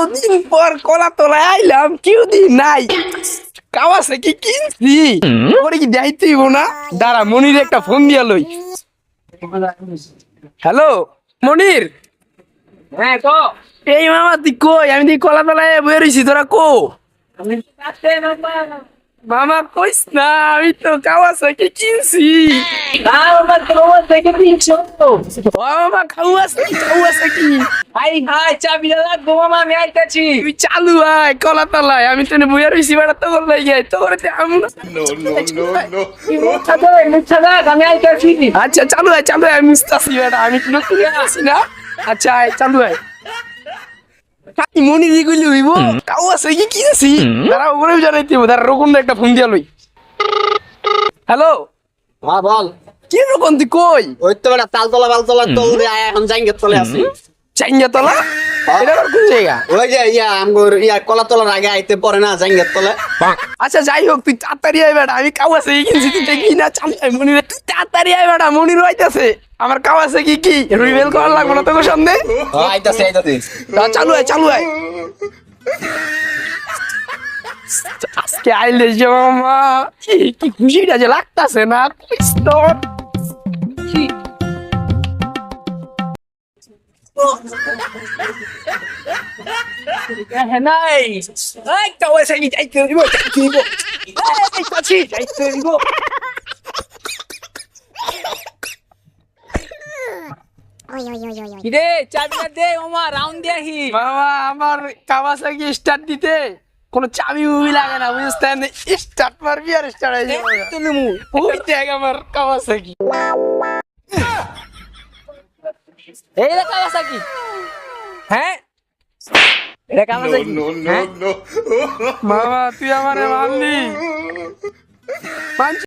এতদিন পর কলা তোলায় আইলাম কেউ দিন নাই কাওয়াসাকি কিনছি ওরে কি যাইতেইব না দাঁড়া মনির একটা ফোন দিয়া লই হ্যালো মনির হ্যাঁ তো এই মামা তুই কই আমি তুই কলা তোলায় বয়ে রইছি তোরা কো আমি কাছে বাবা মামা কইস না আমি তো কাওয়াসাকি কিনছি বাবা তোমার থেকে দিছো ও মামা কাওয়াসাকি হাই হাই চাবি দাদা গো মামা আমি আইতাছি তুই চালু আয় কলা তোলায় আমি তো বয়ে রইছি বেড়া তো বললাই যাই তোরে আমি মুছাদা আমি আইতাছি আচ্ছা চালু আয় আমি মুস্তাসি বেটা আমি কোনো তুলে আসি না আচ্ছা আয় চালু আয় কাকি মনি দিগুলি হইব কাওয়াসাকি কিনছি তারা ওরে জানাইতে হবে তারা রকম একটা ফোন দিয়া লই হ্যালো হ্যাঁ বল কি রকম তুই কই ওই তো বেটা তালতলা তল দিয়ে আয় এখন জাঙ্গের তলে আছি চাইঙ্গা তলা এটা আবার কোন জায়গা ওই যে আমগোর কলা তলার আগে আইতে পরে না জাঙ্গের তলে আচ্ছা যাই হোক তুই তাড়াতাড়ি আয় বেটা আমি কাওয়াসাকি কিনছি তুই দেখি না চালু আয় মনির তুই তাড়াতাড়ি আয় বেটা মনির আইতাছে আমার কাওয়াসাকি কি রিভেল করার লাগবে না তোকে সামনে আইতাছে চালু আয় আজকে আইলে যে মামা কি খুশিটা যে লাগতাছে না হ্যাঁ নাই এই কাওয়াসাকি যাইতে দিব এই কাছি যাইতে দিব কিরে চাবিটা দে মামা রাউন্ড দিয়ে আহি মামা আমার কাওয়াসাকি স্টার্ট দিতে কোনো চাবি উবি লাগে না বুঝছেন স্টার্ট মারবি আর স্টার্ট হয়ে যাবে তুলমু ওই দেখ আমার কাওয়াসাকি এই রে কাওয়াসাকি হ্যাঁ এটা কাওয়াসাকি হ্যাঁ মামা তুই আমারে মারলি